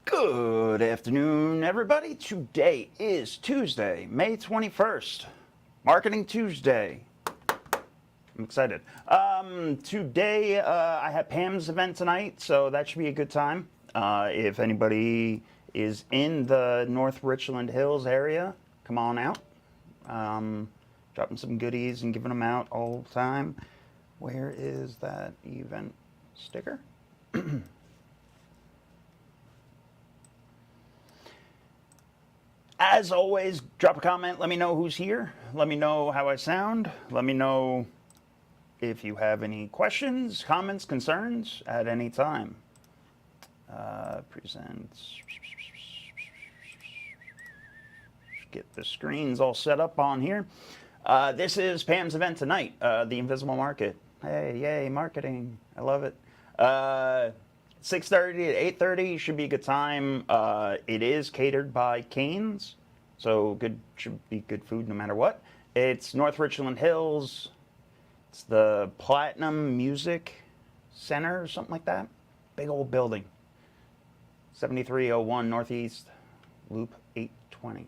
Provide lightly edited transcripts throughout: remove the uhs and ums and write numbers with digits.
Good afternoon, everybody. Today is Tuesday, May 21st, Marketing Tuesday. I'm excited. Today, I have Pam's event tonight, so that should be a good time. If anybody is in the North Richland Hills area, come on out. Dropping some goodies and giving them out all the time. Where is that event sticker? As always, drop a comment. Let me know who's here. Let me know how I sound. Let me know if you have any questions, comments, concerns at any time. Presents. Get the screens all set up on here. This is Pam's event tonight, the Invisible Market. Hey, yay, marketing. I love it. 6:30 to 8:30 should be a good time. It is catered by Cane's, so should be good food no matter what. It's North Richland Hills. It's the Platinum Music Center or something like that. Big old building. 7301 Northeast, Loop 820.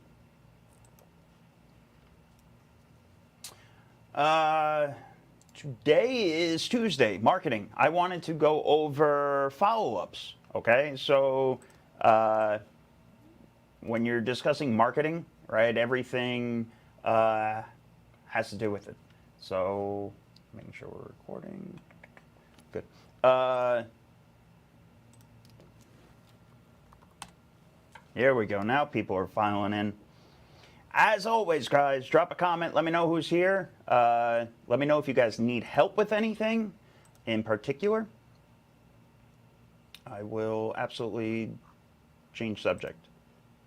Today is Tuesday, marketing. I wanted to go over follow-ups, okay? So when you're discussing marketing, right, everything has to do with it. So making sure we're recording. Good. Here we go. Now people are filing in. As always, guys, drop a comment. Let me know who's here. Let me know if you guys need help with anything in particular. I will absolutely change subject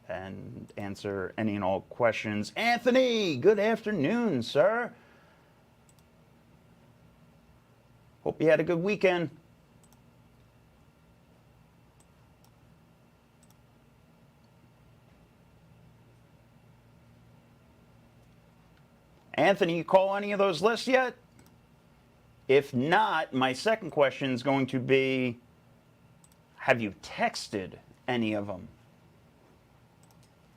and answer any and all questions. Anthony, good afternoon, sir. Hope you had a good weekend. Anthony, you call any of those lists yet? If not, my second question is going to be, have you texted any of them?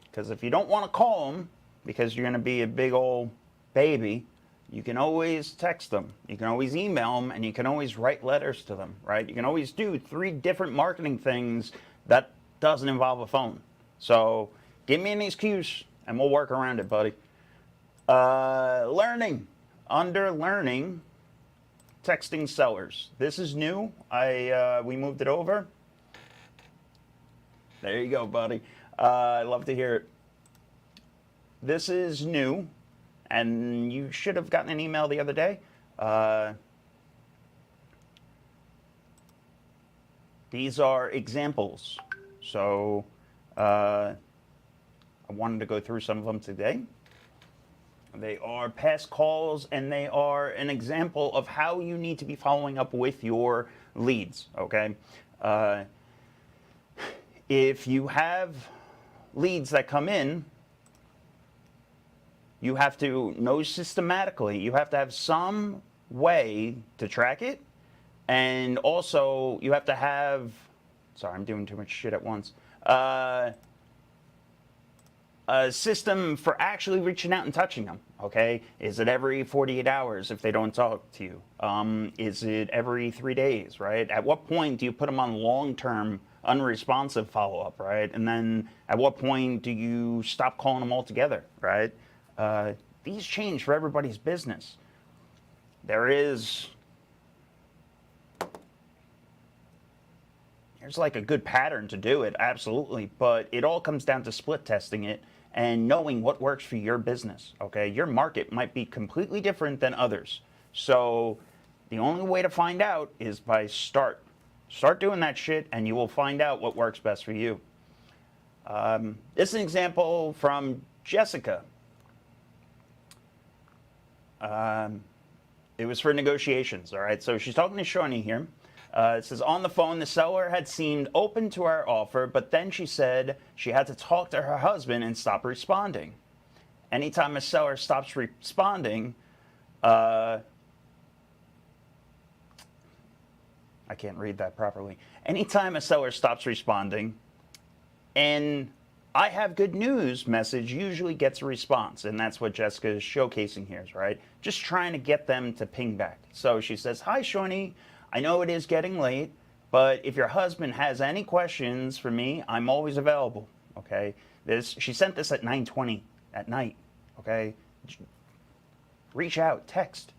Because if you don't want to call them, because you're going to be a big old baby, you can always text them. You can always email them, and you can always write letters to them, right? You can always do 3 different marketing things that doesn't involve a phone. So give me an excuse, and we'll work around it, buddy. Learning. Under learning, texting sellers. This is new. We moved it over. There you go, buddy. I love to hear it. This is new, and you should have gotten an email the other day. These are examples. So I wanted to go through some of them today. They are past calls, and they are an example of how you need to be following up with your leads, okay? If you have leads that come in, you have to know systematically. You have to have some way to track it, and also you have to have, sorry, I'm doing too much shit at once, a system for actually reaching out and touching them, okay? Is it every 48 hours if they don't talk to you? Is it every 3 days, right? At what point do you put them on long-term unresponsive follow-up, right? And then at what point do you stop calling them altogether, right? These change for everybody's business. There's like a good pattern to do it, absolutely, but it all comes down to split testing it and knowing what works for your business, okay? Your market might be completely different than others. So the only way to find out is by start doing that shit, and you will find out what works best for you. This is an example from Jessica. It was for negotiations, all right? So she's talking to Shawnee here. It says, on the phone, the seller had seemed open to our offer, but then she said she had to talk to her husband and stop responding. Anytime a seller stops responding, I can't read that properly. Anytime a seller stops responding, and I have good news message usually gets a response, and that's what Jessica is showcasing here, right? Just trying to get them to ping back. So she says, hi, Shawnee. I know it is getting late, but if your husband has any questions for me, I'm always available, okay? She sent this at 9:20 at night, okay? Reach out, text.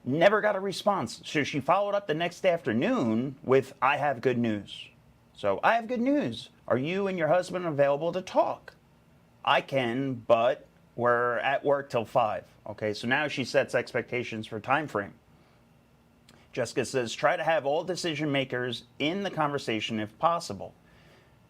Never got a response. So she followed up the next afternoon with, I have good news. So I have good news. Are you and your husband available to talk? I can, but we're at work till 5. Okay, so now she sets expectations for time frame. Jessica says, try to have all decision makers in the conversation if possible.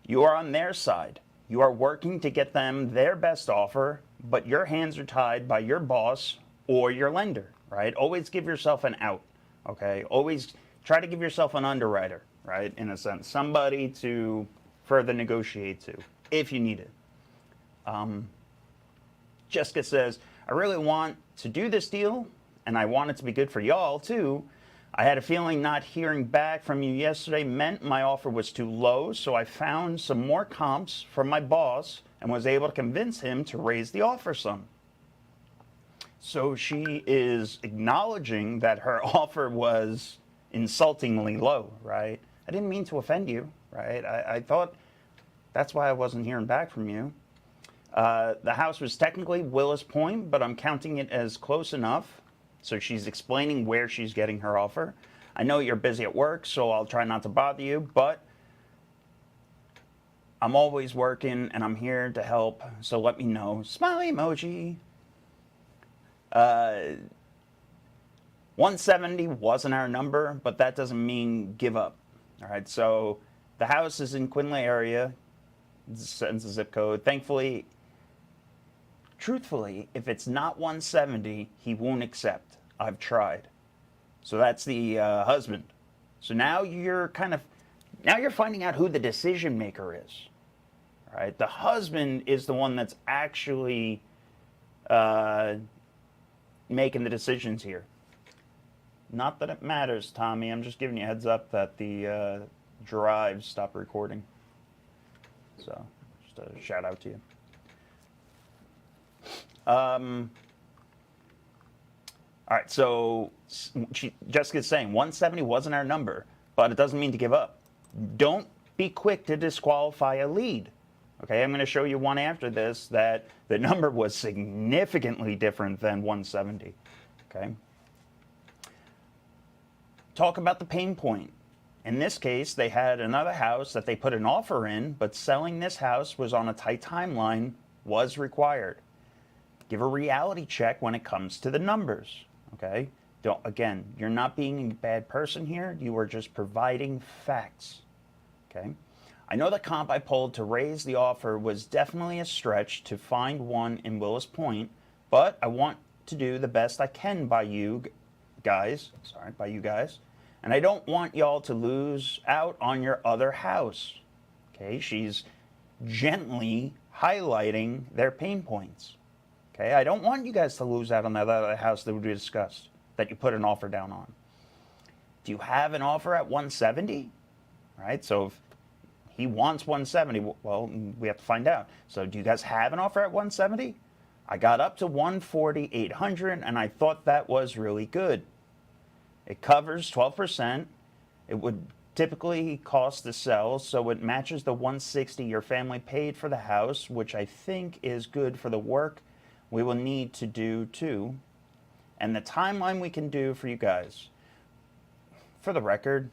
You are on their side. You are working to get them their best offer, but your hands are tied by your boss or your lender, right? Always give yourself an out, okay? Always try to give yourself an underwriter, right? In a sense, somebody to further negotiate to if you need it. Jessica says, I really want to do this deal, and I want it to be good for y'all too. I had a feeling not hearing back from you yesterday meant my offer was too low, so I found some more comps from my boss and was able to convince him to raise the offer some. So she is acknowledging that her offer was insultingly low, right? I didn't mean to offend you, right? I thought that's why I wasn't hearing back from you. The house was technically Willis Point, but I'm counting it as close enough. So she's explaining where she's getting her offer. I know you're busy at work, so I'll try not to bother you, but I'm always working and I'm here to help, so let me know. Smiley emoji. 170 wasn't our number, but that doesn't mean give up. All right, so the house is in Quinlay area. Sends the zip code. Thankfully, truthfully, if it's not 170, he won't accept. I've tried. So that's the husband. So now you're finding out who the decision maker is. All right, the husband is the one that's actually making the decisions here. Not that it matters, Tommy. I'm just giving you a heads up that the drive stopped recording. So, just a shout out to you. All right, so Jessica's saying 170 wasn't our number, but it doesn't mean to give up. Don't be quick to disqualify a lead. Okay, I'm going to show you one after this that the number was significantly different than 170. Okay. Talk about the pain point. In this case, they had another house that they put an offer in, but selling this house was on a tight timeline was required. Give a reality check when it comes to the numbers, okay? Again, you're not being a bad person here. You are just providing facts, okay? I know the comp I pulled to raise the offer was definitely a stretch to find one in Willis Point, but I want to do the best I can by you guys, and I don't want y'all to lose out on your other house, okay? She's gently highlighting their pain points. Okay, I don't want you guys to lose out on that other house that we discussed, that you put an offer down on. Do you have an offer at 170? Right, so if he wants 170, well, we have to find out. So do you guys have an offer at 170? I got up to 140, 800, and I thought that was really good. It covers 12%. It would typically cost to sell, so it matches the 160 your family paid for the house, which I think is good for the work we will need to do too, and the timeline we can do for you guys. For the record,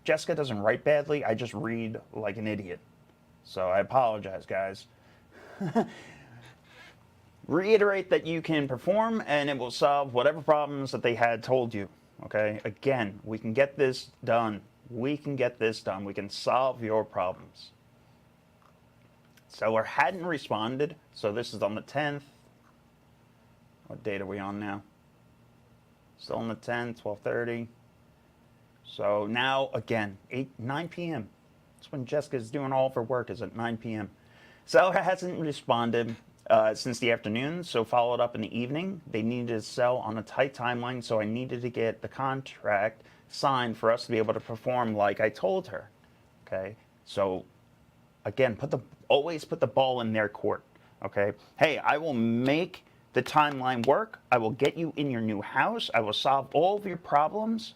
Jessica doesn't write badly. I just read like an idiot. So I apologize, guys. Reiterate that you can perform and it will solve whatever problems that they had told you. Okay? Again, we can get this done. We can get this done. We can solve your problems. Seller hadn't responded, so this is on the 10th. What date are we on now? Still on the 10th, 12:30. So now, again, 9 p.m. That's when Jessica's doing all of her work, is at 9 p.m. Seller hasn't responded since the afternoon, so followed up in the evening. They needed to sell on a tight timeline, so I needed to get the contract signed for us to be able to perform like I told her. Okay? So, again, always put the ball in their court. Okay? Hey, I will make the timeline work. I will get you in your new house. I will solve all of your problems.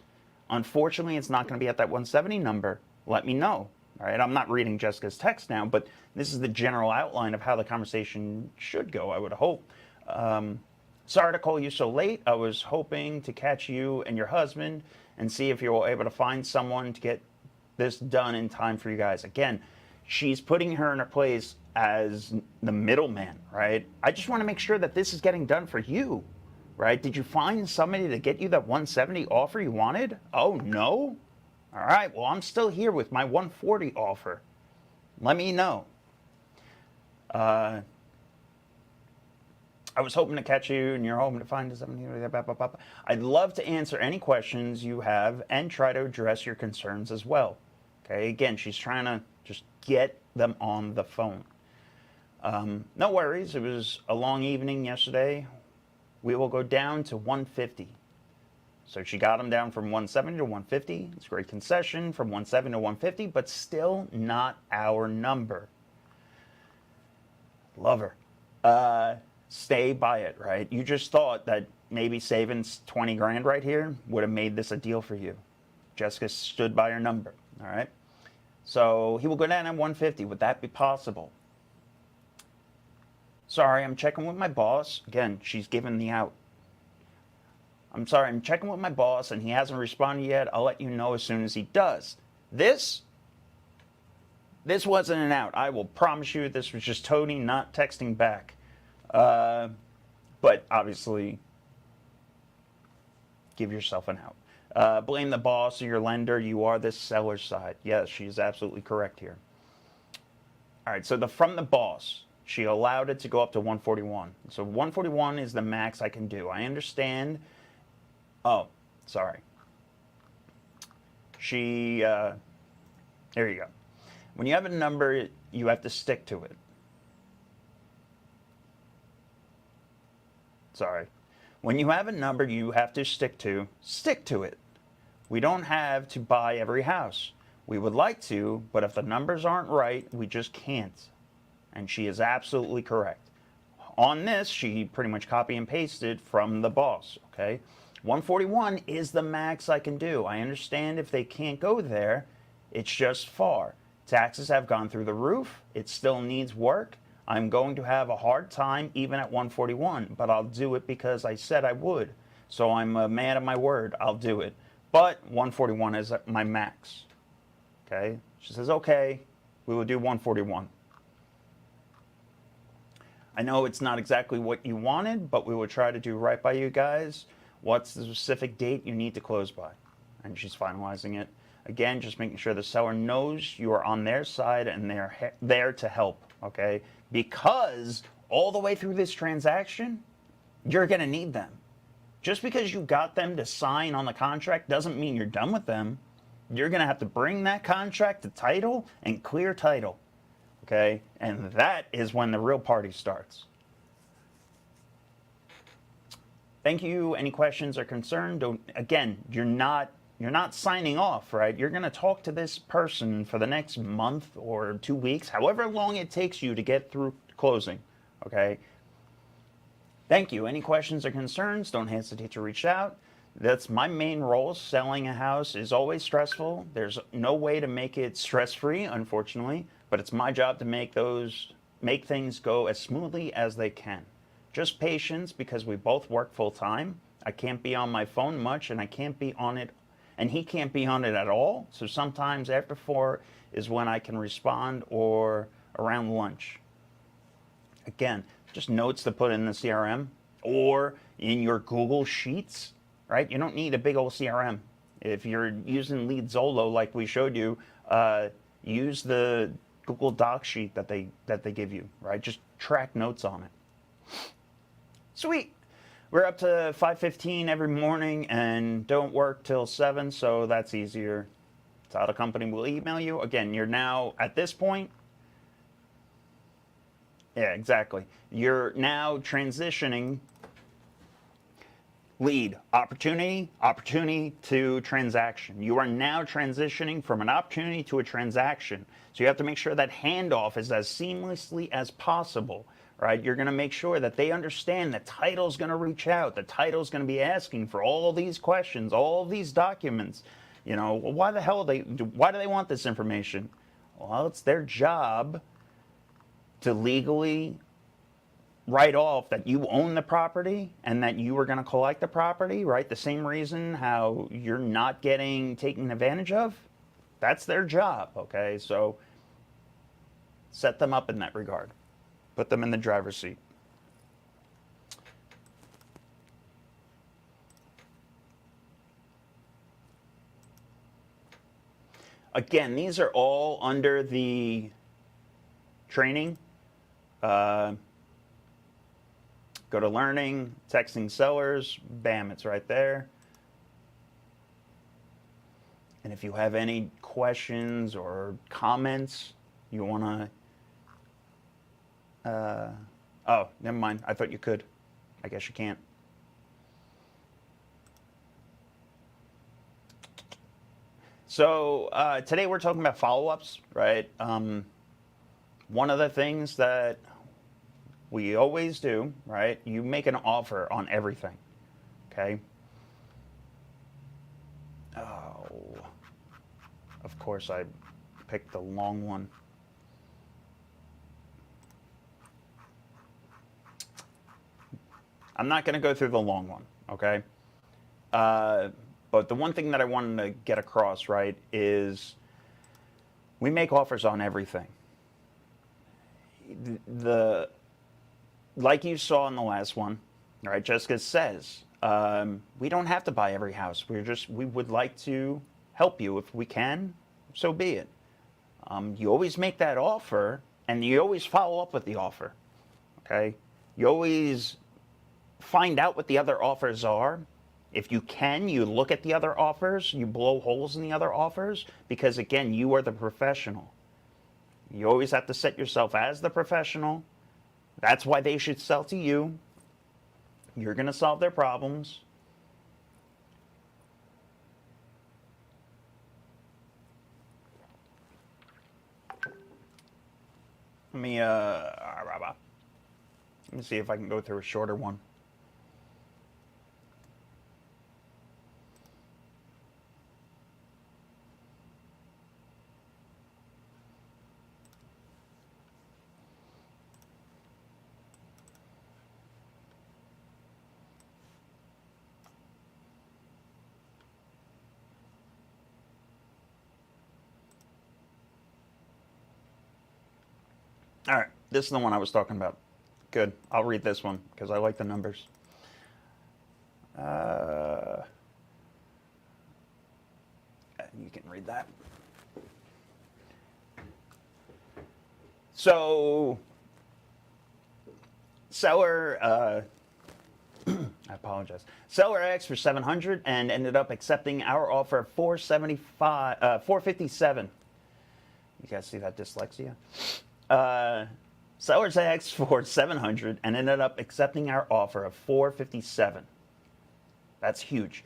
Unfortunately, it's not going to be at that 170 number. Let me know. All right, I'm not reading Jessica's text now, but this is the general outline of how the conversation should go, I would hope. Sorry to call you so late. I was hoping to catch you and your husband and see if you were able to find someone to get this done in time for you guys. Again, she's putting her in her place as the middleman, right? I just want to make sure that this is getting done for you, right? Did you find somebody to get you that 170 offer you wanted? Oh, no? All right, well, I'm still here with my 140 offer. Let me know. I was hoping to catch you, and you're hoping to find something. I'd love to answer any questions you have and try to address your concerns as well. Okay, again, she's trying to just get them on the phone. No worries, it was a long evening yesterday. We will go down to 150. So she got him down from 170 to 150. It's a great concession from 170 to 150, but still not our number. Love her. Stay by it, right? You just thought that maybe saving 20 grand right here would have made this a deal for you. Jessica stood by her number, all right? So he will go down at 150. Would that be possible? Sorry, I'm checking with my boss. Again, she's given the out. I'm sorry, I'm checking with my boss and he hasn't responded yet. I'll let you know as soon as he does. This wasn't an out. I will promise you this was just Tony not texting back. But obviously, give yourself an out. Blame the boss or your lender. You are the seller's side. Yes, she's absolutely correct here. All right, so from the boss, she allowed it to go up to 141. So 141 is the max I can do. I understand. Oh, sorry. There you go. When you have a number, you have to stick to it. Sorry. When you have a number you have to stick to it. We don't have to buy every house. We would like to, but if the numbers aren't right, we just can't. And she is absolutely correct. On this, she pretty much copy and pasted from the boss, okay? 141 is the max I can do. I understand if they can't go there, it's just far. Taxes have gone through the roof. It still needs work. I'm going to have a hard time even at 141, but I'll do it because I said I would. So I'm a man of my word. I'll do it. But 141 is my max. Okay? She says, okay, we will do 141. I know it's not exactly what you wanted, but we will try to do right by you guys. What's the specific date you need to close by? And she's finalizing it. Again, just making sure the seller knows you are on their side and they're there to help, okay? Because all the way through this transaction, you're going to need them. Just because you got them to sign on the contract doesn't mean you're done with them. You're going to have to bring that contract to title and clear title, okay? And that is when the real party starts. Thank you. Any questions or concerns? Again, you're not signing off, right? You're going to talk to this person for the next month or 2 weeks, however long it takes you to get through closing, okay? Thank you. Any questions or concerns, don't hesitate to reach out. That's my main role. Selling a house is always stressful. There's no way to make it stress-free, unfortunately, but it's my job to make things go as smoothly as they can. Just patience, because we both work full-time. I can't be on my phone much, and I can't be on it, and he can't be on it at all. So sometimes after 4 is when I can respond, or around lunch. Again, just notes to put in the CRM or in your Google Sheets, right? You don't need a big old CRM. If you're using LeadZolo like we showed you, use the Google Doc sheet that they give you, right? Just track notes on it. Sweet. We're up to 5:15 every morning and don't work till 7, so that's easier. Title company will email you. Again, you're now, at this point, yeah, exactly. You're now transitioning lead, opportunity to transaction. You are now transitioning from an opportunity to a transaction. So you have to make sure that handoff is as seamlessly as possible. Right? You're going to make sure that they understand the title's going to reach out. The title's going to be asking for all these questions, all these documents. You know, why do they want this information? Well, it's their job to legally write off that you own the property and that you were going to collect the property, right? The same reason how you're not getting taken advantage of. That's their job, okay? So Set them up in that regard. Put them in the driver's seat. Again, these are all under the training. Go to learning, texting sellers, bam, it's right there. And if you have any questions or comments, you want to, oh, never mind. I thought you could. I guess you can't. So today we're talking about follow-ups, right? One of the things that we always do, right? You make an offer on everything, okay? Oh, of course I picked the long one. I'm not going to go through the long one, okay? But the one thing that I wanted to get across, right, is we make offers on everything. Like you saw in the last one, right? Jessica says, we don't have to buy every house. We would like to help you if we can, so be it. You always make that offer, and you always follow up with the offer, okay? You always find out what the other offers are. If you can, you look at the other offers, you blow holes in the other offers, because again, you are the professional. You always have to set yourself as the professional. That's why they should sell to you. You're going to solve their problems. Let me see if I can go through a shorter one. All right, this is the one I was talking about. Good, I'll read this one because I like the numbers. You can read that. So, seller, I apologize. Seller asked for $700 and ended up accepting our offer of $457. You guys see that dyslexia? Sellers asked for $700 and ended up accepting our offer of $457. That's huge.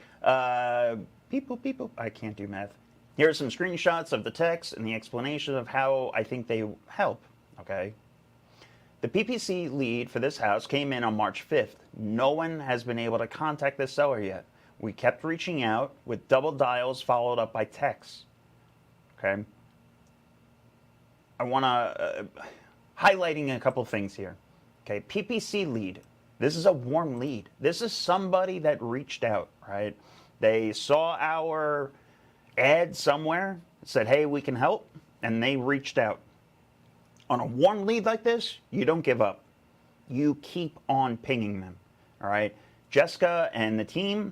People, I can't do math. Here are some screenshots of the text and the explanation of how I think they help, okay? The PPC lead for this house came in on March 5th. No one has been able to contact the seller yet. We kept reaching out with double dials followed up by texts, okay? I want to highlighting a couple things here. Okay, PPC lead. This is a warm lead. This is somebody that reached out, right? They saw our ad somewhere, said, hey, we can help, and they reached out. On a warm lead like this, you don't give up. You keep on pinging them, all right? Jessica and the team,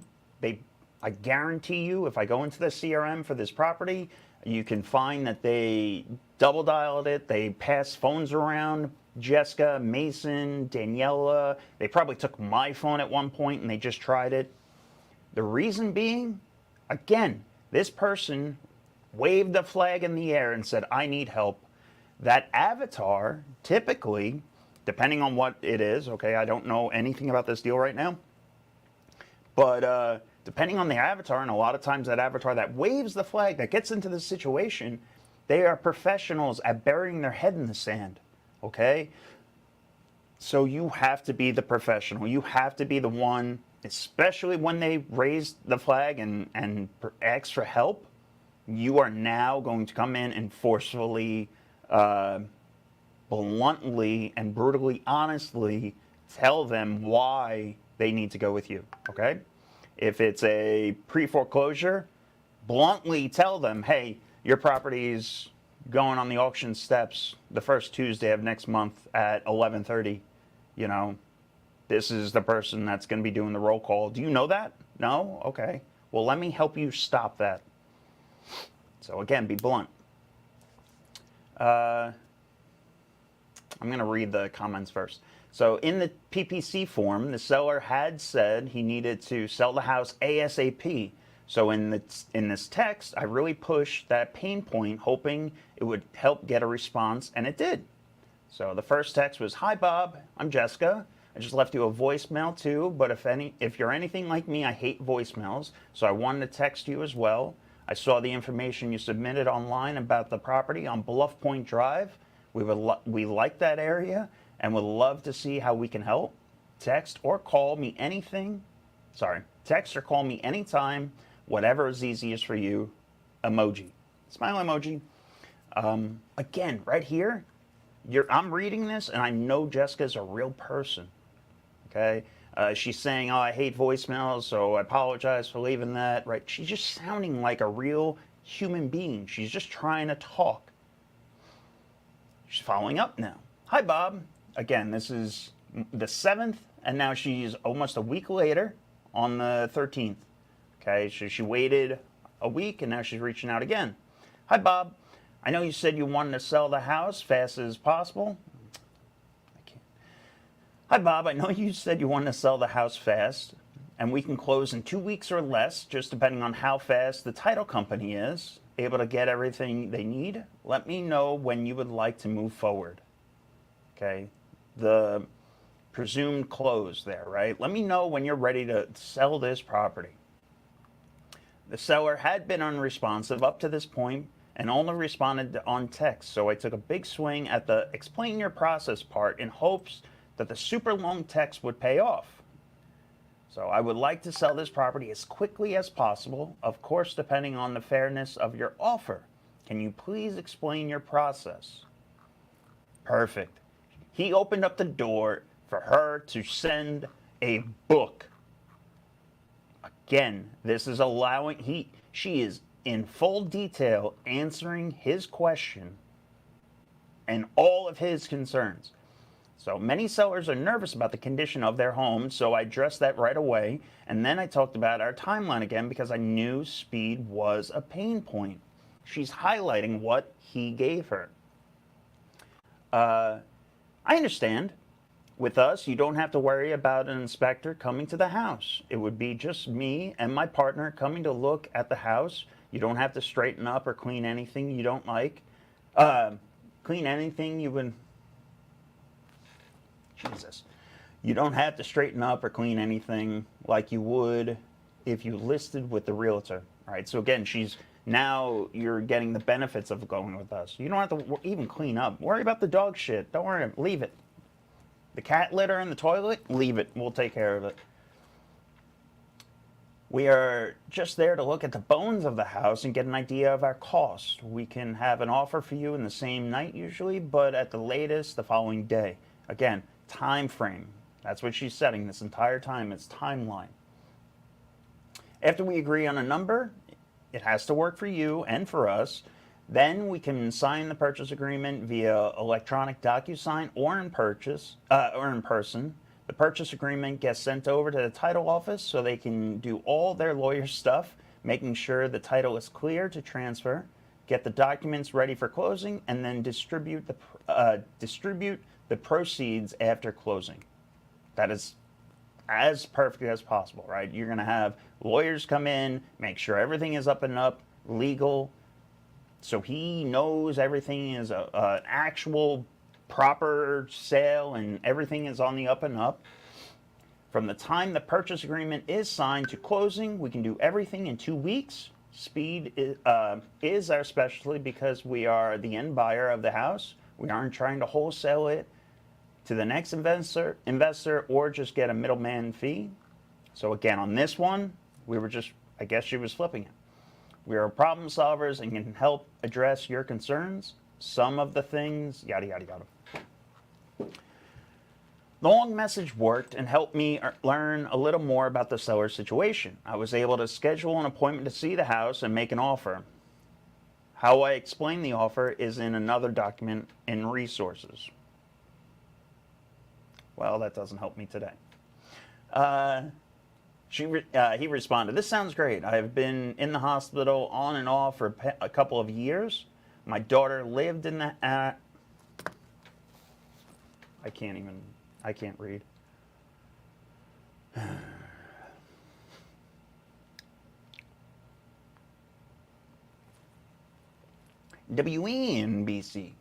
I guarantee you, if I go into the CRM for this property, you can find that they double dialed it. They passed phones around. Jessica, Mason, Daniela. They probably took my phone at one point and they just tried it. The reason being, again, this person waved the flag in the air and said, I need help. That avatar, typically, depending on what it is, okay, I don't know anything about this deal right now, but depending on the avatar, and a lot of times that avatar that waves the flag, that gets into the situation, they are professionals at burying their head in the sand, okay? So you have to be the professional. You have to be the one, especially when they raise the flag and ask for help, you are now going to come in and forcefully, bluntly, and brutally honestly tell them why they need to go with you, okay? If it's a pre-foreclosure, bluntly tell them, hey, your property's going on the auction steps the first Tuesday of next month at 11:30. You know, this is the person that's going to be doing the roll call. Do you know that? No? Okay. Well, let me help you stop that. So again, be blunt. I'm going to read the comments first. So in the PPC form, the seller had said he needed to sell the house ASAP. So in this text, I really pushed that pain point, hoping it would help get a response, and it did. So the first text was, "Hi Bob, I'm Jessica. I just left you a voicemail too, but if you're anything like me, I hate voicemails, so I wanted to text you as well. I saw the information you submitted online about the property on Bluff Point Drive. We like that area and would love to see how we can help. Text or call me anytime, whatever is easiest for you. Emoji." Smile emoji. Again, right here, I'm reading this and I know Jessica's a real person. Okay? She's saying, "Oh, I hate voicemails, so I apologize for leaving that." Right? She's just sounding like a real human being. She's just trying to talk. She's following up now. "Hi, Bob." Again, this is the 7th, and now she's almost a week later on the 13th. Okay, so she waited a week, and now she's reaching out again. "Hi, Bob. I know you said you wanted to sell the house fast as possible." "Hi, Bob. I know you said you wanted to sell the house fast, and we can close in 2 weeks or less, just depending on how fast the title company is able to get everything they need. Let me know when you would like to move forward." Okay, the presumed close there, right? "Let me know when you're ready to sell this property." The seller had been unresponsive up to this point and only responded on text, so I took a big swing at the explain your process part in hopes that the super long text would pay off. "So I would like to sell this property as quickly as possible, of course depending on the fairness of your offer. Can you please explain your process?" Perfect. He opened up the door for her to send a book. Again, this is allowing, she is in full detail answering his question and all of his concerns. So many sellers are nervous about the condition of their home, so I addressed that right away. And then I talked about our timeline again because I knew speed was a pain point. She's highlighting what he gave her. "I understand. With us, you don't have to worry about an inspector coming to the house. It would be just me and my partner coming to look at the house. You don't have to straighten up or clean anything you don't like. Clean anything you would... Jesus. You don't have to straighten up or clean anything like you would if you listed with the realtor." All right, so again, now you're getting the benefits of going with us. You don't have to even clean up. Worry about the dog shit. Don't worry, leave it. The cat litter in the toilet, leave it. We'll take care of it. "We are just there to look at the bones of the house and get an idea of our cost. We can have an offer for you in the same night usually, but at the latest the following day." Again, time frame. That's what she's setting this entire time. It's timeline. "After we agree on a number, it has to work for you and for us. Then we can sign the purchase agreement via electronic DocuSign or in person. The purchase agreement gets sent over to the title office so they can do all their lawyer stuff, making sure the title is clear to transfer, get the documents ready for closing, and then distribute the proceeds after closing." That is as perfect as possible, right? You're going to have lawyers come in, make sure everything is up and up, legal, so he knows everything is an actual proper sale and everything is on the up and up. From the time the purchase agreement is signed to closing, we can do everything in 2 weeks. Speed is our specialty because we are the end buyer of the house. We aren't trying to wholesale it to the next investor or just get a middleman fee. So again, on this one, I guess she was flipping it. "We are problem solvers and can help address your concerns. Some of the things, yada, yada, yada." The long message worked and helped me learn a little more about the seller's situation. I was able to schedule an appointment to see the house and make an offer. How I explain the offer is in another document in resources. Well, that doesn't help me today. He responded, "This sounds great. I have been in the hospital on and off for a couple of years. My daughter lived in the... I can't read. WNBC.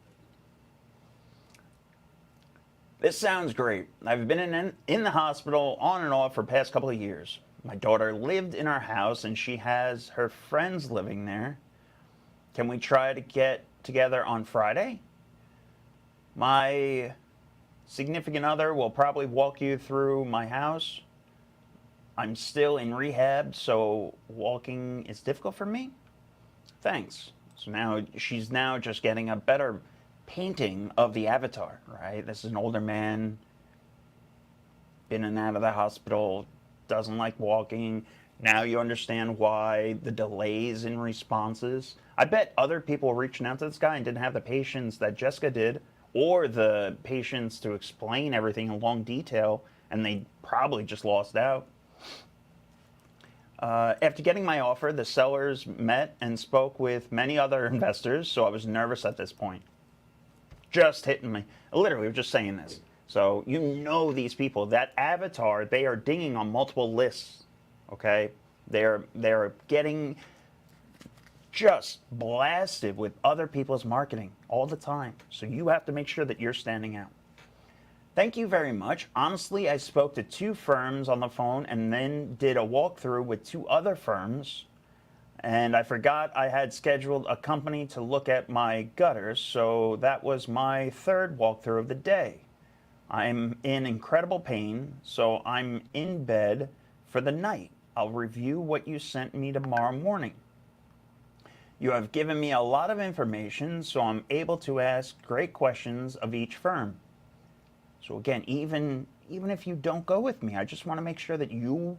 This sounds great. I've been in the hospital on and off for the past couple of years. My daughter lived in our house and she has her friends living there. Can we try to get together on Friday? My significant other will probably walk you through my house. I'm still in rehab, so walking is difficult for me. Thanks." So now she's now just getting a better painting of the avatar, right? This is an older man, been in and out of the hospital, doesn't like walking. Now you understand why the delays in responses. I bet other people reaching out to this guy and didn't have the patience that Jessica did, or the patience to explain everything in long detail, and they probably just lost out. After getting my offer, the sellers met and spoke with many other investors, so I was nervous at this point. Just hitting me. Literally, we're just saying this. So you know these people. That avatar, they are dinging on multiple lists, okay? They're getting just blasted with other people's marketing all the time. So you have to make sure that you're standing out. Thank you very much. Honestly, I spoke to 2 firms on the phone and then did a walkthrough with 2 other firms. And I forgot I had scheduled a company to look at my gutters, so that was my 3rd walkthrough of the day. I'm in incredible pain, so I'm in bed for the night. I'll review what you sent me tomorrow morning. You have given me a lot of information, so I'm able to ask great questions of each firm. So again, even if you don't go with me, I just want to make sure that you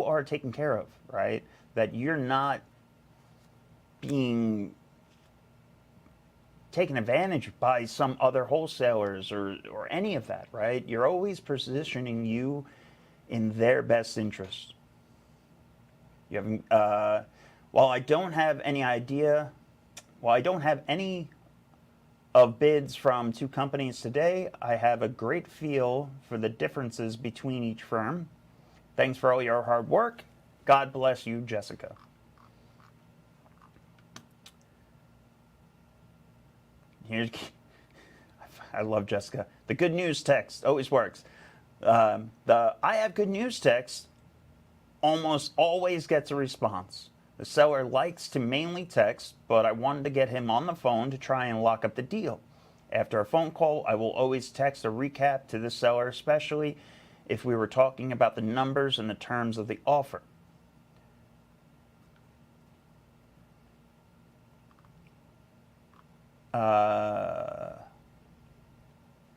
are taken care of, right? That you're not being taken advantage by some other wholesalers or any of that, right? You're always positioning you in their best interest. You haven't, while I don't have any of bids from 2 companies today, I have a great feel for the differences between each firm. Thanks for all your hard work. God bless you, Jessica. I love Jessica. The good news text always works. The "I have good news" text almost always gets a response. The seller likes to mainly text, but I wanted to get him on the phone to try and lock up the deal. After a phone call, I will always text a recap to the seller, especially if we were talking about the numbers and the terms of the offer.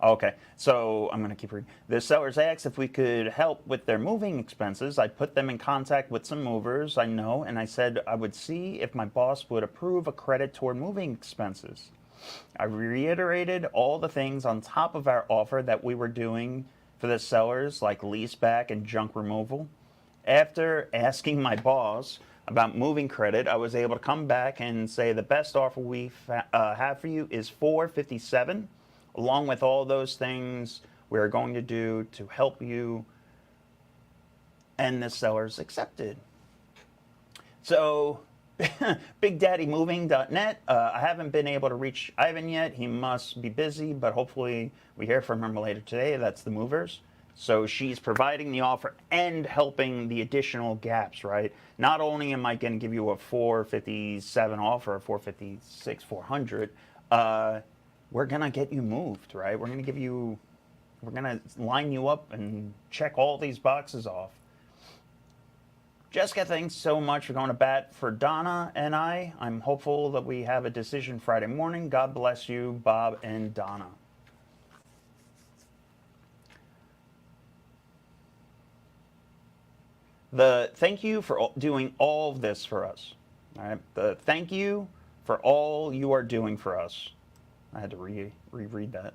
Okay, so I'm going to keep reading. The sellers asked if we could help with their moving expenses. I put them in contact with some movers I know, and I said I would see if my boss would approve a credit toward moving expenses. I reiterated all the things on top of our offer that we were doing for the sellers, like lease back and junk removal. After asking my boss about moving credit, I was able to come back and say the best offer we have for you is $457. Along with all those things we're going to do to help you, and the sellers accepted. So, BigDaddyMoving.net, I haven't been able to reach Ivan yet. He must be busy, but hopefully we hear from him later today. That's the movers. So she's providing the offer and helping the additional gaps, right? Not only am I going to give you a 457 offer, a 456, 400, we're going to get you moved, right? We're going to line you up and check all these boxes off. Jessica, thanks so much for going to bat for Donna and I. I'm hopeful that we have a decision Friday morning. God bless you, Bob and Donna. Thank you for doing all of this for us. All right? The thank you for all you are doing for us. I had to reread that.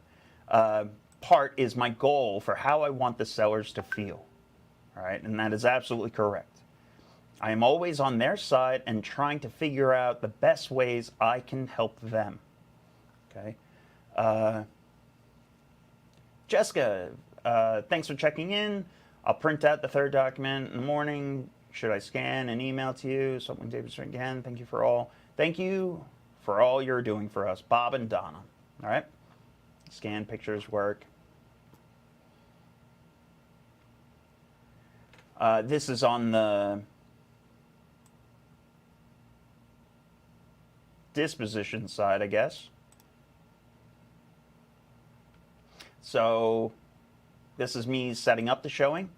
Part is my goal for how I want the sellers to feel. All right, and that is absolutely correct. I am always on their side and trying to figure out the best ways I can help them. Okay. Jessica, thanks for checking in. I'll print out the third document in the morning. Should I scan and email to you? Something David again. Thank you for all. Thank you for all you're doing for us, Bob and Donna. All right. Scan pictures work. This is on the disposition side, I guess. So this is me setting up the showing.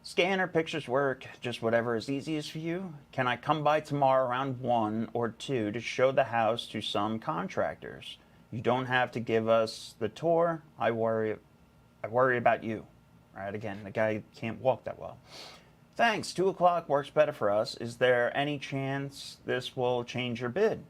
Scanner pictures work, just whatever is easiest for you. Can I come by tomorrow around 1 or 2 to show the house to some contractors? You don't have to give us the tour. I worry about you. All right, again, the guy can't walk that well. Thanks, 2 o'clock works better for us. Is there any chance this will change your bid?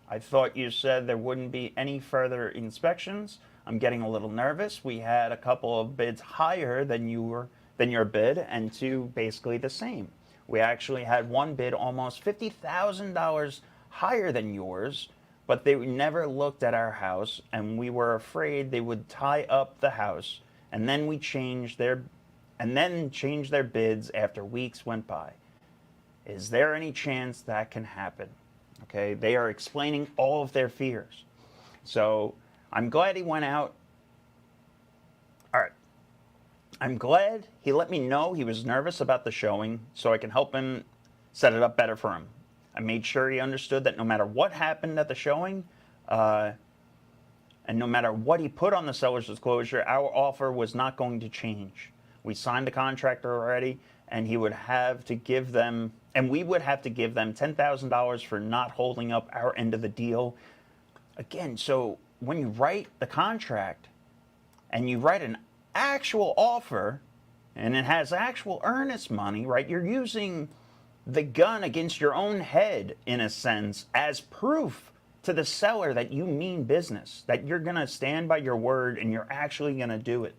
I thought you said there wouldn't be any further inspections. I'm getting a little nervous. We had a couple of bids higher than your bid, and 2 basically the same. We actually had one bid almost $50,000 higher than yours, but they never looked at our house, and we were afraid they would tie up the house, and then change their bids after weeks went by. Is there any chance that can happen? Okay, they are explaining all of their fears. So I'm glad he went out. All right. I'm glad he let me know he was nervous about the showing so I can help him set it up better for him. I made sure he understood that no matter what happened at the showing, and no matter what he put on the seller's disclosure, our offer was not going to change. We signed the contract already, and we would have to give them $10,000 for not holding up our end of the deal. Again, so when you write the contract and you write an actual offer and it has actual earnest money, right? You're using the gun against your own head, in a sense, as proof to the seller that you mean business, that you're going to stand by your word and you're actually going to do it.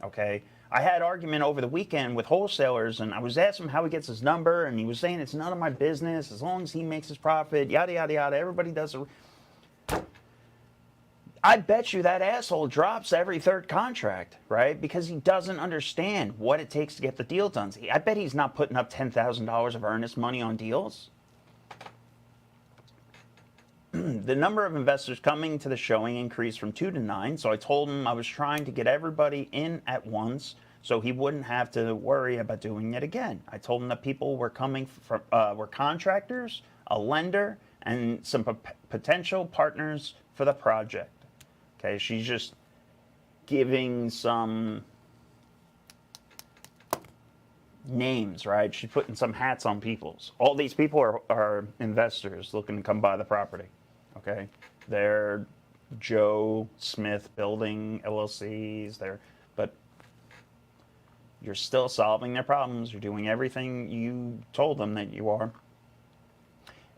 Okay? I had argument over the weekend with wholesalers, and I was asking him how he gets his number, and he was saying it's none of my business as long as he makes his profit, yada, yada, yada. Everybody does it. I bet you that asshole drops every third contract, right? Because he doesn't understand what it takes to get the deal done. I bet he's not putting up $10,000 of earnest money on deals. The number of investors coming to the showing increased from 2 to 9, so I told him I was trying to get everybody in at once so he wouldn't have to worry about doing it again. I told him that people were coming from were contractors, a lender, and some potential partners for the project. Okay, she's just giving some names, right? She's putting some hats on people's. All these people are investors looking to come buy the property. Okay, they're Joe Smith Building LLCs. But you're still solving their problems. You're doing everything you told them that you are.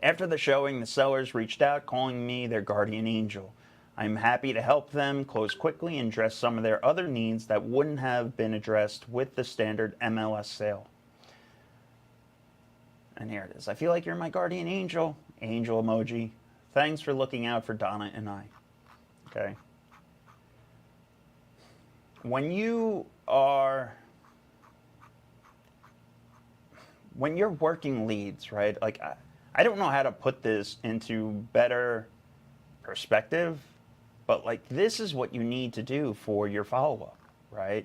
After the showing, the sellers reached out, calling me their guardian angel. I'm happy to help them close quickly and address some of their other needs that wouldn't have been addressed with the standard MLS sale. And here it is. I feel like you're my guardian angel. Angel emoji. Thanks for looking out for Donna and I. Okay. When you're working leads, right? Like, I don't know how to put this into better perspective, but like, this is what you need to do for your follow-up, right?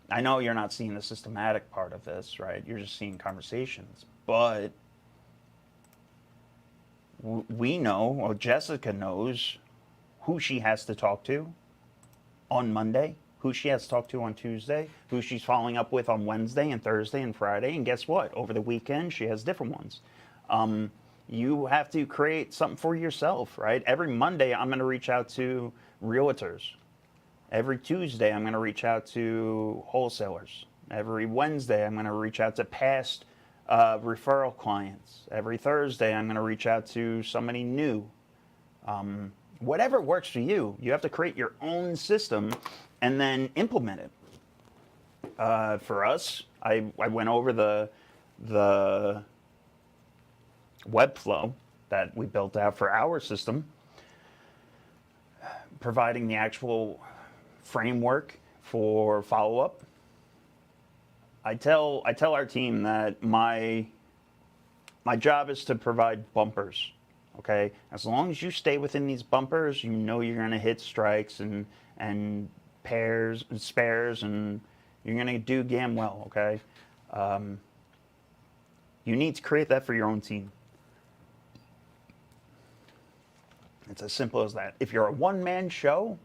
I know you're not seeing the systematic part of this, right? You're just seeing conversations, but we know, or Jessica knows, who she has to talk to on Monday, who she has to talk to on Tuesday, who she's following up with on Wednesday and Thursday and Friday, and guess what? Over the weekend, she has different ones. You have to create something for yourself, right? Every Monday, I'm going to reach out to realtors. Every Tuesday, I'm going to reach out to wholesalers. Every Wednesday, I'm going to reach out to past Referral clients. Every Thursday, I'm going to reach out to somebody new. Whatever works for you, you have to create your own system and then implement it. For us, I went over the web flow that we built out for our system, providing the actual framework for follow-up. I tell our team that my job is to provide bumpers. Okay, as long as you stay within these bumpers, you know you're going to hit strikes and pairs and spares, and you're going to do damn well. Okay, you need to create that for your own team. It's as simple as that. If you're a one-man show,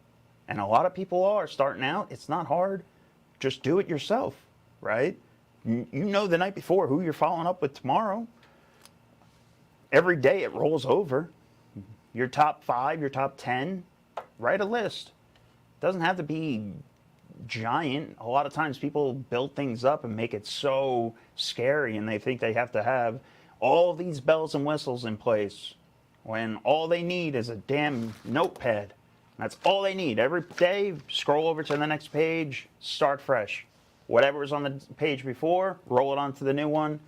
and a lot of people are starting out, it's not hard. Just do it yourself, right? You know the night before who you're following up with tomorrow. Every day it rolls over. Your top 5, your top 10, write a list. It doesn't have to be giant. A lot of times people build things up and make it so scary, and they think they have to have all these bells and whistles in place when all they need is a damn notepad. That's all they need. Every day, scroll over to the next page, start fresh. Whatever was on the page before, roll it onto the new one.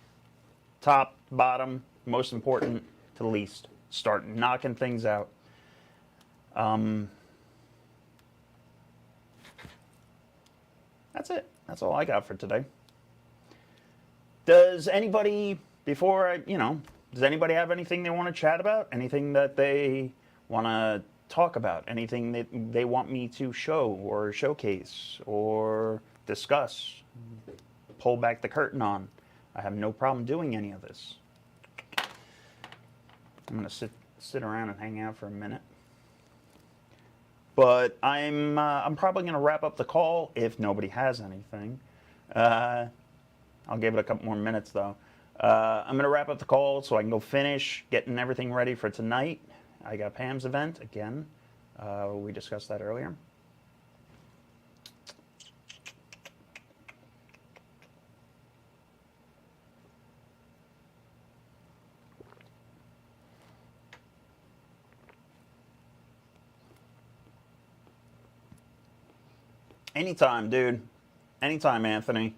Top, bottom, most important to least. Start knocking things out. That's it. That's all I got for today. Does anybody, does anybody have anything they want to chat about? Anything that they want to talk about? Anything that they want me to show or showcase or discuss? Pull back the curtain on. I have no problem doing any of this. I'm going to sit around and hang out for a minute. But I'm probably going to wrap up the call if nobody has anything. I'll give it a couple more minutes, though. I'm going to wrap up the call so I can go finish getting everything ready for tonight. I got Pam's event again. We discussed that earlier. Anytime, dude. Anytime, Anthony.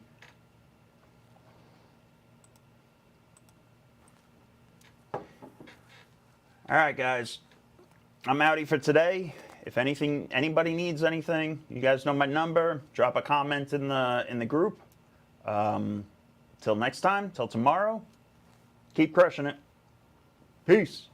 All right, guys. I'm outie for today. If anybody needs anything, you guys know my number. Drop a comment in the group. Till next time, till tomorrow. Keep crushing it. Peace.